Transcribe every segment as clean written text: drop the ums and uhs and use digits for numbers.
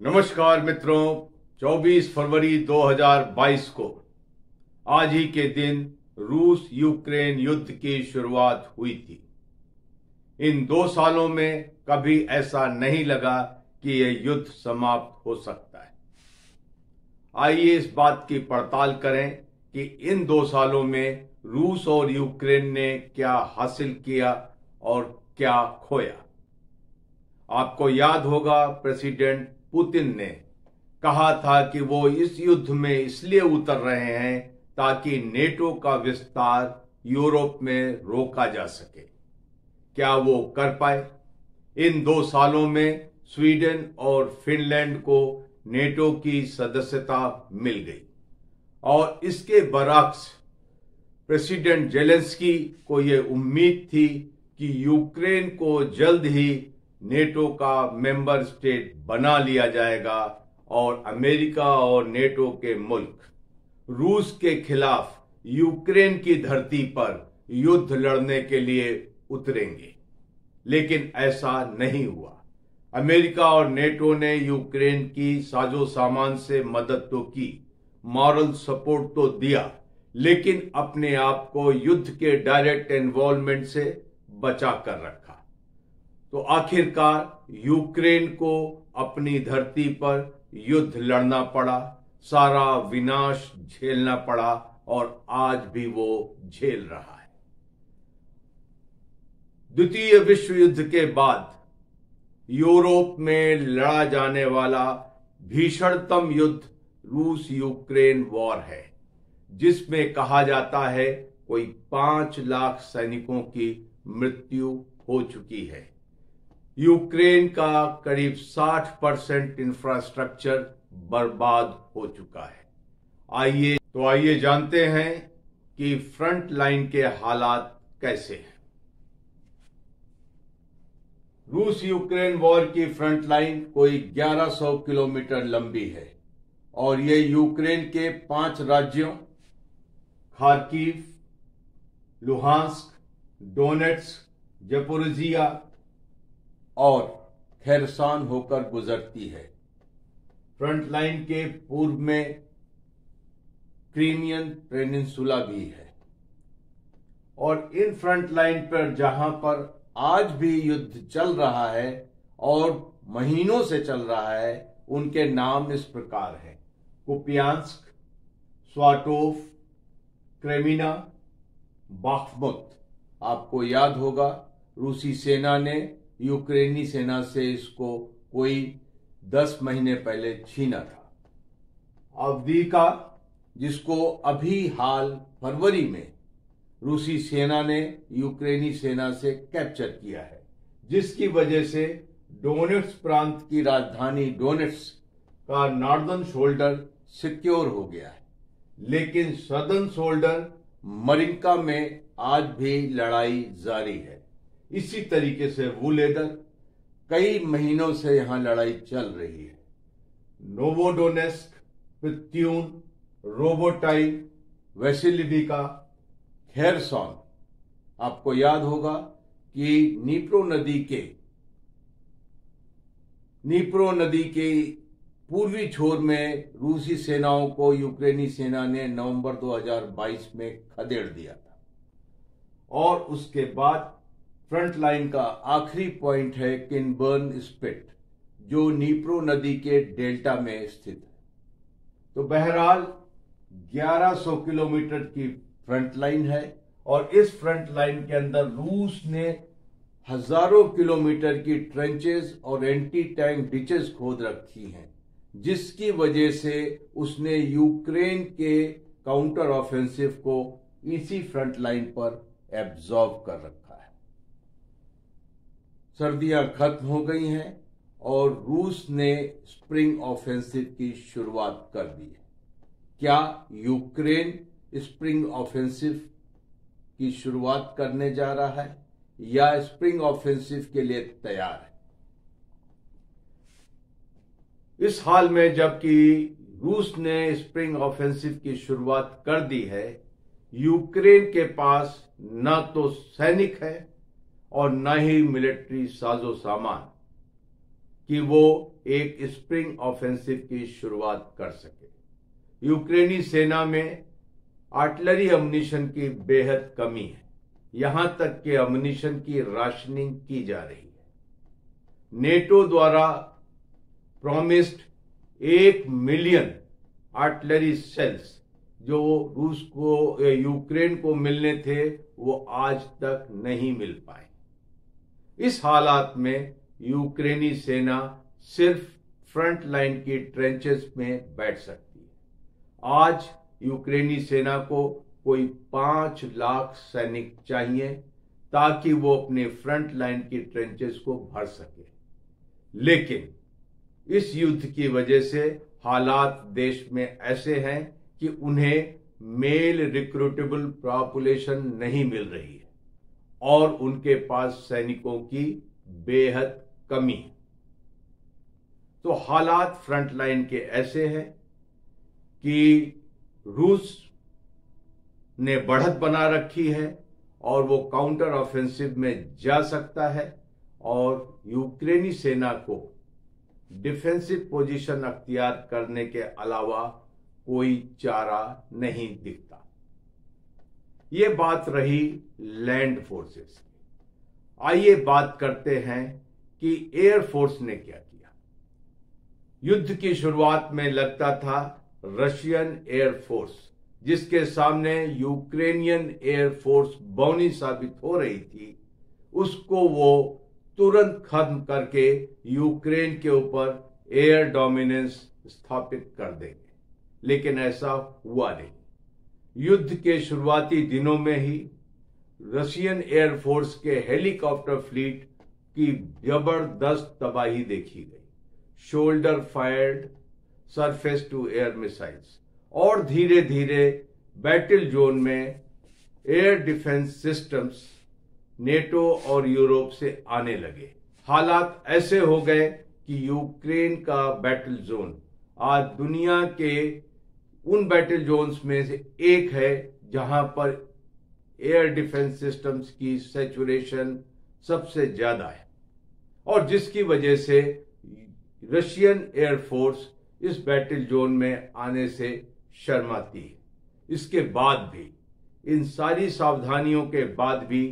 नमस्कार मित्रों, 24 फरवरी 2022 को आज ही के दिन रूस यूक्रेन युद्ध की शुरुआत हुई थी। इन 2 सालों में कभी ऐसा नहीं लगा कि यह युद्ध समाप्त हो सकता है। आइए इस बात की पड़ताल करें कि इन 2 सालों में रूस और यूक्रेन ने क्या हासिल किया और क्या खोया। आपको याद होगा, प्रेसिडेंट पुतिन ने कहा था कि वो इस युद्ध में इसलिए उतर रहे हैं ताकि नेटो का विस्तार यूरोप में रोका जा सके। क्या वो कर पाए? इन 2 सालों में स्वीडन और फिनलैंड को नेटो की सदस्यता मिल गई और इसके बरअक्स प्रेसिडेंट जेलेंस्की को ये उम्मीद थी कि यूक्रेन को जल्द ही नेटो का मेंबर स्टेट बना लिया जाएगा और अमेरिका और नेटो के मुल्क रूस के खिलाफ यूक्रेन की धरती पर युद्ध लड़ने के लिए उतरेंगे। लेकिन ऐसा नहीं हुआ। अमेरिका और नेटो ने यूक्रेन की साजो सामान से मदद तो की, मॉरल सपोर्ट तो दिया, लेकिन अपने आप को युद्ध के डायरेक्ट इन्वॉल्वमेंट से बचा कर रखा। तो आखिरकार यूक्रेन को अपनी धरती पर युद्ध लड़ना पड़ा, सारा विनाश झेलना पड़ा और आज भी वो झेल रहा है। द्वितीय विश्व युद्ध के बाद यूरोप में लड़ा जाने वाला भीषणतम युद्ध रूस यूक्रेन वॉर है, जिसमें कहा जाता है कोई 5 लाख सैनिकों की मृत्यु हो चुकी है। यूक्रेन का करीब 60% इंफ्रास्ट्रक्चर बर्बाद हो चुका है। आइए जानते हैं कि फ्रंट लाइन के हालात कैसे हैं। रूस यूक्रेन वॉर की फ्रंट लाइन कोई 1100 किलोमीटर लंबी है और ये यूक्रेन के 5 राज्यों खार्किव, लुहांस्क, डोनेट्स्क, ज़पोरिज़िया और खेरसन होकर गुजरती है। फ्रंट लाइन के पूर्व में क्रीमियन पेनिनसुला भी है और इन फ्रंट लाइन पर जहां पर आज भी युद्ध चल रहा है और महीनों से चल रहा है, उनके नाम इस प्रकार हैं: कुपियांस्क, स्वाटोव, क्रेमिना, बाख्मुत। आपको याद होगा, रूसी सेना ने यूक्रेनी सेना से इसको कोई 10 महीने पहले छीना था। अवदीका, जिसको अभी हाल फरवरी में रूसी सेना ने यूक्रेनी सेना से कैप्चर किया है, जिसकी वजह से डोनेट्स्क प्रांत की राजधानी डोनेट्स्क का नॉर्दर्न शोल्डर सिक्योर हो गया है। लेकिन सदर्न शोल्डर मरिंका में आज भी लड़ाई जारी है। इसी तरीके से वुलेदर, कई महीनों से यहां लड़ाई चल रही है। नोवोडोनेस्क, पित्यून, रोबोटाइव, वेसिलिविका, खेरसन। आपको याद होगा कि नीप्रो नदी के पूर्वी छोर में रूसी सेनाओं को यूक्रेनी सेना ने नवंबर 2022 में खदेड़ दिया था। और उसके बाद फ्रंट लाइन का आखिरी पॉइंट है किनबर्न स्पिट, जो नीप्रो नदी के डेल्टा में स्थित है। तो बहरहाल 1100 किलोमीटर की फ्रंट लाइन है और इस फ्रंट लाइन के अंदर रूस ने हजारों किलोमीटर की ट्रेंचेस और एंटी टैंक डिचेस खोद रखी हैं, जिसकी वजह से उसने यूक्रेन के काउंटर ऑफेंसिव को इसी फ्रंट लाइन पर एब्जॉर्ब कर रखा है। सर्दियां खत्म हो गई हैं और रूस ने स्प्रिंग ऑफेंसिव की शुरुआत कर दी है। क्या यूक्रेन स्प्रिंग ऑफेंसिव की शुरुआत करने जा रहा है या स्प्रिंग ऑफेंसिव के लिए तैयार है? इस हाल में जबकि रूस ने स्प्रिंग ऑफेंसिव की शुरुआत कर दी है, यूक्रेन के पास न तो सैनिक है और न ही मिलिट्री साजो सामान। कि वो एक स्प्रिंग ऑफेंसिव की शुरुआत कर सके। यूक्रेनी सेना में आर्टिलरी अम्युनिशन की बेहद कमी है, यहां तक कि अम्युनिशन की राशनिंग की जा रही है। नेटो द्वारा प्रॉमिस्ड 1 मिलियन आर्टिलरी सेल्स जो रूस को यूक्रेन को मिलने थे वो आज तक नहीं मिल पाए। इस हालात में यूक्रेनी सेना सिर्फ फ्रंट लाइन की ट्रेंचेस में बैठ सकती है। आज यूक्रेनी सेना को कोई 5 लाख सैनिक चाहिए ताकि वो अपने फ्रंट लाइन की ट्रेंचेस को भर सके। लेकिन इस युद्ध की वजह से हालात देश में ऐसे हैं कि उन्हें मेल रिक्रूटेबल पॉपुलेशन नहीं मिल रही है और उनके पास सैनिकों की बेहद कमी है। तो हालात फ्रंट लाइन के ऐसे हैं कि रूस ने बढ़त बना रखी है और वो काउंटर ऑफेंसिव में जा सकता है और यूक्रेनी सेना को डिफेंसिव पोजीशन अख्तियार करने के अलावा कोई चारा नहीं दिखता। ये बात रही लैंड फोर्सेस की। आइए बात करते हैं कि एयरफोर्स ने क्या किया। युद्ध की शुरुआत में लगता था रशियन एयरफोर्स, जिसके सामने यूक्रेनियन एयरफोर्स बौनी साबित हो रही थी, उसको वो तुरंत खत्म करके यूक्रेन के ऊपर एयर डोमिनेंस स्थापित कर देंगे। लेकिन ऐसा हुआ नहीं। युद्ध के शुरुआती दिनों में ही रशियन एयरफोर्स के हेलीकॉप्टर फ्लीट की जबरदस्त तबाही देखी गई। Shoulder fired surface to air missiles और धीरे धीरे बैटल जोन में एयर डिफेंस सिस्टम्स नेटो और यूरोप से आने लगे। हालात ऐसे हो गए कि यूक्रेन का बैटल जोन आज दुनिया के उन बैटल जोन्स में से एक है जहां पर एयर डिफेंस सिस्टम्स की सैचुरेशन सबसे ज्यादा है और जिसकी वजह से रशियन एयरफोर्स इस बैटल जोन में आने से शर्माती है। इसके बाद भी, इन सारी सावधानियों के बाद भी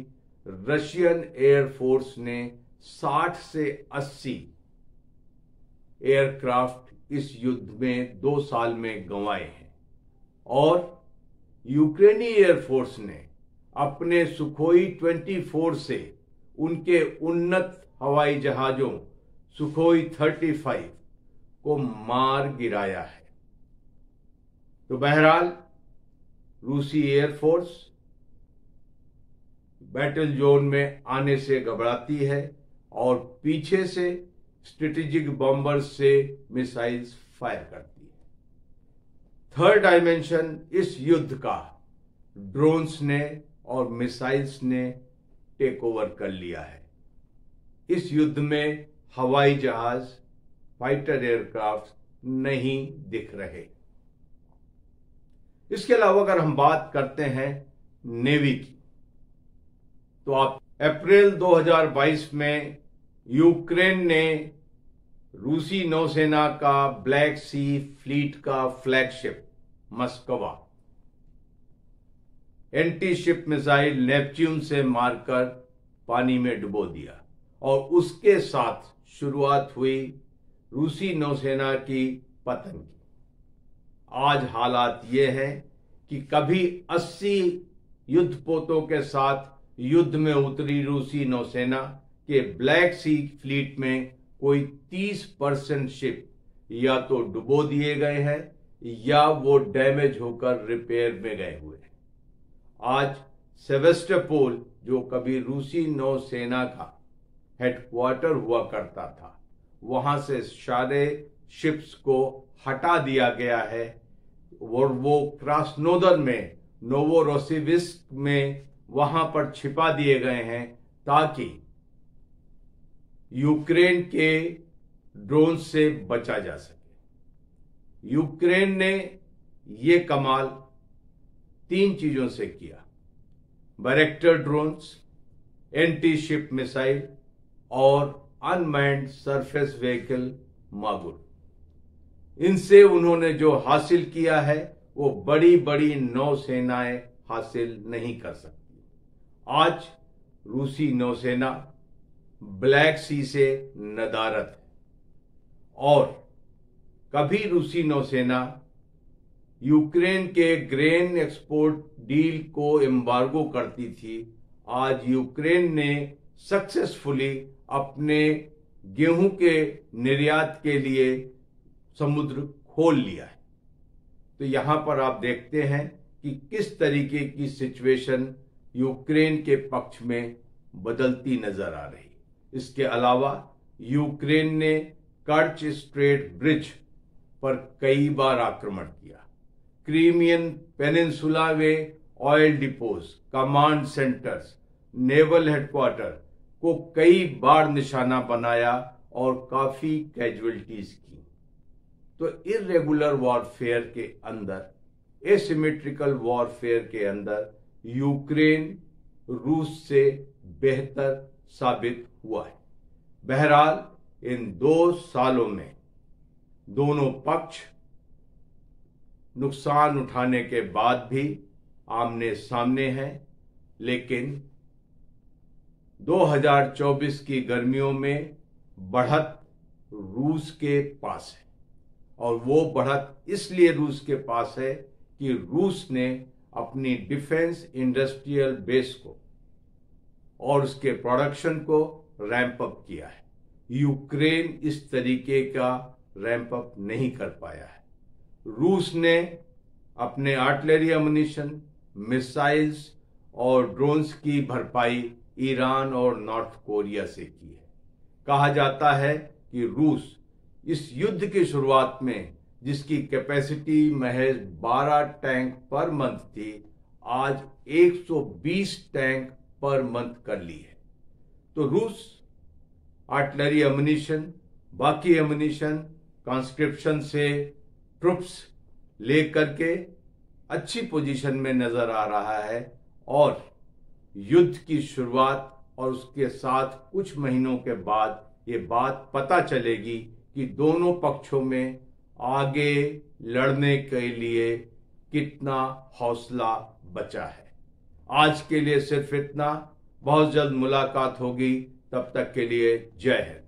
रशियन एयरफोर्स ने 60 से 80 एयरक्राफ्ट इस युद्ध में 2 साल में गंवाए हैं और यूक्रेनी एयरफोर्स ने अपने सुखोई 24 से उनके उन्नत हवाई जहाजों सुखोई 35 को मार गिराया है। तो बहरहाल रूसी एयरफोर्स बैटल जोन में आने से घबराती है और पीछे से स्ट्रेटेजिक बॉम्बर्स से मिसाइल्स फायर करती है। थर्ड डायमेंशन इस युद्ध का ड्रोन्स ने और मिसाइल्स ने टेक ओवर कर लिया है। इस युद्ध में हवाई जहाज, फाइटर एयरक्राफ्ट नहीं दिख रहे। इसके अलावा अगर हम बात करते हैं नेवी की, तो आप अप्रैल 2022 में यूक्रेन ने रूसी नौसेना का ब्लैक सी फ्लीट का flagship Moskva anti ship missile Neptune से मारकर पानी में डुबो दिया और उसके साथ शुरुआत हुई रूसी नौसेना की पतन की। आज हालात ये हैं कि कभी 80 युद्धपोतों के साथ युद्ध में उतरी रूसी नौसेना के ब्लैक सी फ्लीट में कोई 30% शिप या तो डुबो दिए गए हैं या वो डैमेज होकर रिपेयर में गए हुए हैं। आज सेवेस्टोपोल, जो कभी रूसी नौसेना का हेडक्वार्टर हुआ करता था, वहां से सारे शिप्स को हटा दिया गया है और वो क्रास्नोदर में, नोवोरोसिविस्क में वहां पर छिपा दिए गए हैं ताकि यूक्रेन के ड्रोन से बचा जा सके। यूक्रेन ने ये कमाल 3 चीजों से किया: varactor drones, anti ship missile और अनमैन्ड सरफेस व्हीकल मागुर। इनसे उन्होंने जो हासिल किया है वो बड़ी बड़ी नौसेनाएं हासिल नहीं कर सकती। आज रूसी नौसेना ब्लैक सी से नदारत है और कभी रूसी नौसेना यूक्रेन के ग्रेन एक्सपोर्ट डील को एम्बार्गो करती थी। आज यूक्रेन ने सक्सेसफुली अपने गेहूं के निर्यात के लिए समुद्र खोल लिया है। तो यहां पर आप देखते हैं कि किस तरीके की सिचुएशन यूक्रेन के पक्ष में बदलती नजर आ रही। इसके अलावा यूक्रेन ने कर्च स्ट्रेट ब्रिज पर कई बार आक्रमण किया। क्रीमियन पेनिनसुला में oil depots, command centres, naval headquarter को कई बार निशाना बनाया और काफी कैजुअलिटीज की। तो इरेगुलर वॉरफेयर के अंदर, एसिमेट्रिकल वॉरफेयर के अंदर यूक्रेन रूस से बेहतर साबित हुआ है। बहरहाल इन 2 सालों में दोनों पक्ष नुकसान उठाने के बाद भी आमने सामने हैं, लेकिन 2024 की गर्मियों में बढ़त रूस के पास है। और वो बढ़त इसलिए रूस के पास है कि रूस ने अपनी डिफेंस इंडस्ट्रियल बेस को और उसके प्रोडक्शन को रैंप अप किया है। यूक्रेन इस तरीके का रैंप अप नहीं कर पाया है। रूस ने अपने आर्टिलरी अम्युनिशन, मिसाइल्स और ड्रोन्स की भरपाई ईरान और नॉर्थ कोरिया से की है। कहा जाता है कि रूस इस युद्ध की शुरुआत में जिसकी कैपेसिटी महज 12 टैंक पर मंथ थी, आज 120 टैंक पर मंथ कर ली है। तो रूस आर्टिलरी अम्युनिशन, बाकी अम्युनिशन, कॉन्स्क्रिप्शन से ट्रुप्स लेकर के अच्छी पोजीशन में नजर आ रहा है और युद्ध की शुरुआत और उसके साथ कुछ महीनों के बाद ये बात पता चलेगी कि दोनों पक्षों में आगे लड़ने के लिए कितना हौसला बचा है। आज के लिए सिर्फ इतना। बहुत जल्द मुलाकात होगी, तब तक के लिए जय हिंद।